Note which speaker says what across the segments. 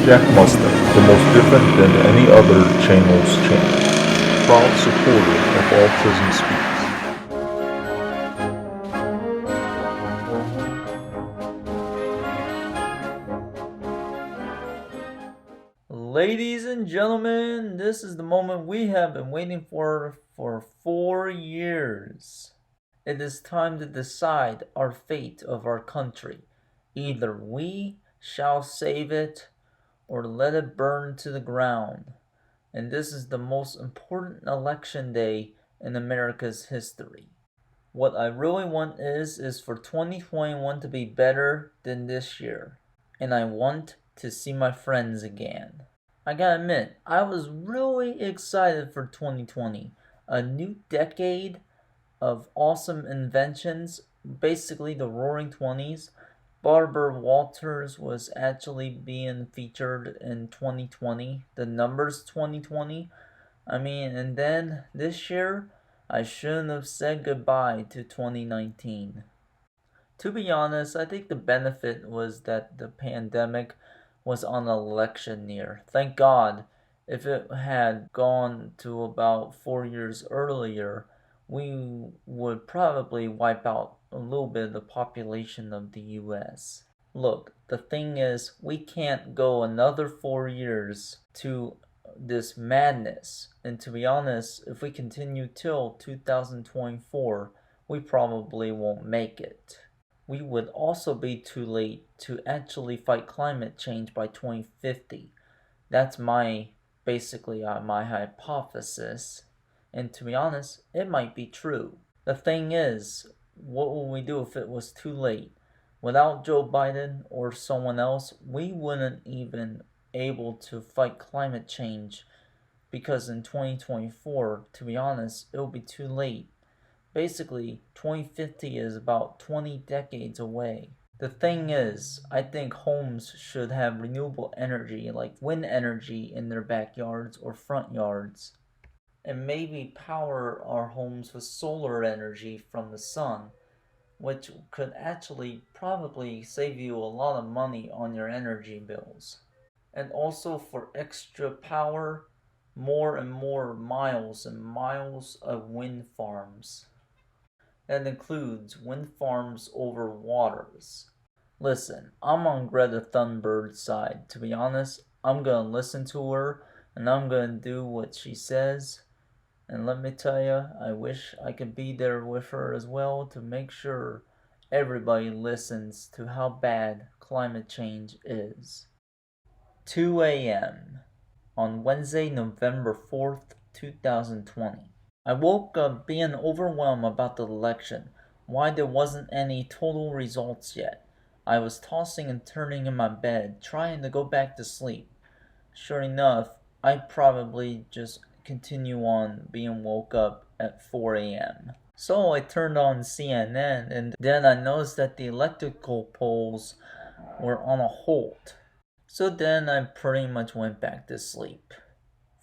Speaker 1: Jack Mustang, the most different than any other channel's channel. Proud supporter of Autism Speaks.
Speaker 2: Ladies and gentlemen, this is the moment we have been waiting for 4 years. It is time to decide our fate of our country. Either we shall save it or let it burn to the ground. And this is the most important election day in America's history. What I really want is for 2021 to be better than this year. And I want to see my friends again. I gotta admit, I was really excited for 2020. A new decade of awesome inventions, basically the roaring 20s. Barbara Walters was actually being featured in 2020, the numbers 2020. And then this year, I shouldn't have said goodbye to 2019. To be honest, I think the benefit was that the pandemic was on election year. Thank God. If it had gone to about 4 years earlier, we would probably wipe out a little bit of the population of the US. Look, the thing is, we can't go another 4 years to this madness. And to be honest, if we continue till 2024, we probably won't make it. We would also be too late to actually fight climate change by 2050. That's basically my hypothesis. And to be honest, it might be true. The thing is, what would we do if it was too late? Without Joe Biden or someone else, we wouldn't even able to fight climate change because in 2024, to be honest, it'll be too late. Basically, 2050 is about 20 decades away. The thing is, I think homes should have renewable energy like wind energy in their backyards or front yards, and maybe power our homes with solar energy from the sun, which could actually probably save you a lot of money on your energy bills. And also for extra power, more and more miles and miles of wind farms. That includes wind farms over waters. Listen, I'm on Greta Thunberg's side. To be honest, I'm gonna listen to her and I'm gonna do what she says. And let me tell you, I wish I could be there with her as well to make sure everybody listens to how bad climate change is. 2 a.m. on Wednesday, November 4th, 2020. I woke up being overwhelmed about the election, why there wasn't any total results yet. I was tossing and turning in my bed, trying to go back to sleep. Sure enough, I'd probably just continue on being woke up at 4 a.m. So I turned on CNN and then I noticed that the electrical polls were on a hold. So then I pretty much went back to sleep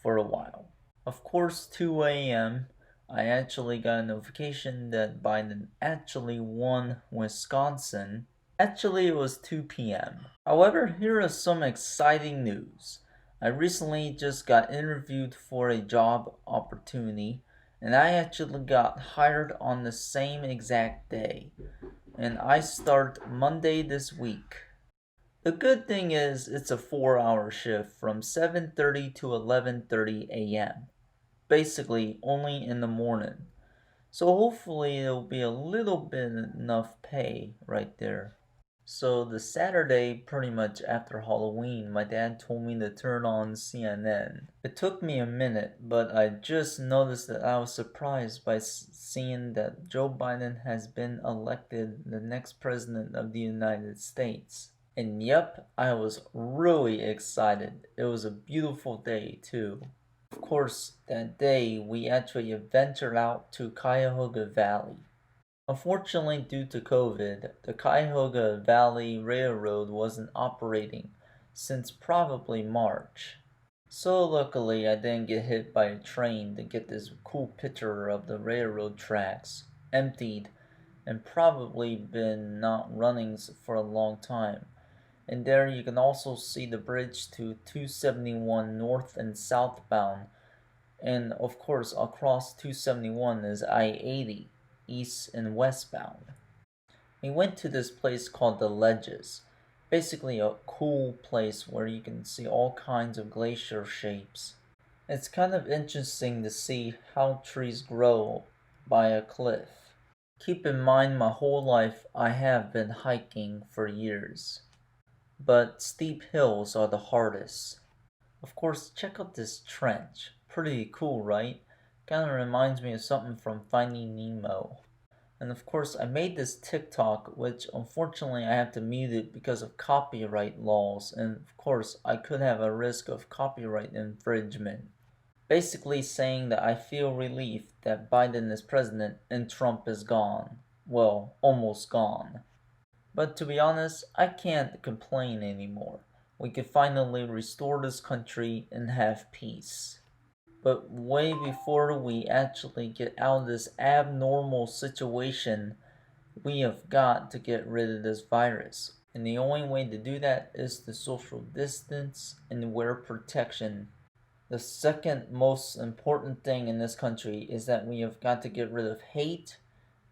Speaker 2: for a while. Of course, 2 a.m., I actually got a notification that Biden actually won Wisconsin. Actually, it was 2 p.m. However, here is some exciting news. I recently just got interviewed for a job opportunity, and I actually got hired on the same exact day. And I start Monday this week. The good thing is it's a 4-hour shift from 7:30 to 11:30 a.m. Basically only in the morning. So hopefully it'll be a little bit enough pay right there. So the Saturday, pretty much after Halloween, my dad told me to turn on CNN. It took me a minute, but I just noticed that I was surprised by seeing that Joe Biden has been elected the next president of the United States. And yep, I was really excited. It was a beautiful day too. Of course, that day we actually ventured out to Cuyahoga Valley. Unfortunately, due to COVID, the Cuyahoga Valley Railroad wasn't operating since probably March. So luckily I didn't get hit by a train to get this cool picture of the railroad tracks, emptied and probably been not running for a long time. And there you can also see the bridge to 271 north and southbound. And of course, across 271 is I-80, east and westbound. We went to this place called the Ledges. Basically a cool place where you can see all kinds of glacier shapes. It's kind of interesting to see how trees grow by a cliff. Keep in mind my whole life I have been hiking for years. But steep hills are the hardest. Of course, check out this trench. Pretty cool, right? Kinda reminds me of something from Finding Nemo. And of course, I made this TikTok, which unfortunately I have to mute it because of copyright laws. And of course, I could have a risk of copyright infringement. Basically saying that I feel relief that Biden is president and Trump is gone. Well, almost gone. But to be honest, I can't complain anymore. We could finally restore this country and have peace. But way before we actually get out of this abnormal situation, we have got to get rid of this virus. And the only way to do that is to social distance and wear protection. The second most important thing in this country is that we have got to get rid of hate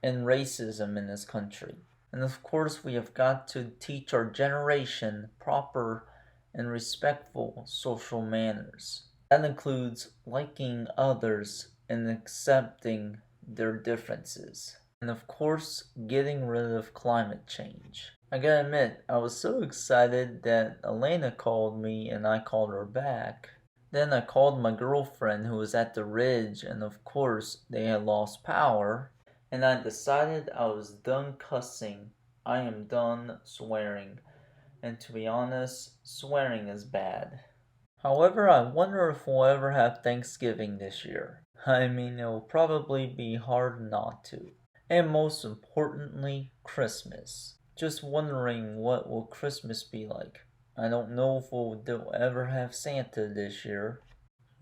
Speaker 2: and racism in this country. And of course, we have got to teach our generation proper and respectful social manners. That includes liking others and accepting their differences. And of course, getting rid of climate change. I gotta admit, I was so excited that Elena called me and I called her back. Then I called my girlfriend who was at the ridge, and of course, they had lost power. And I decided I was done cussing. I am done swearing. And to be honest, swearing is bad. However, I wonder if we'll ever have Thanksgiving this year. I mean, it'll probably be hard not to. And most importantly, Christmas. Just wondering what will Christmas be like. I don't know if we'll ever have Santa this year.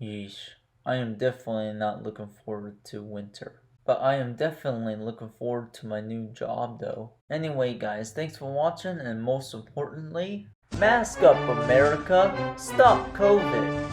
Speaker 2: Yeesh. I am definitely not looking forward to winter. But I am definitely looking forward to my new job though. Anyway guys, thanks for watching, and most importantly, mask up America, stop COVID.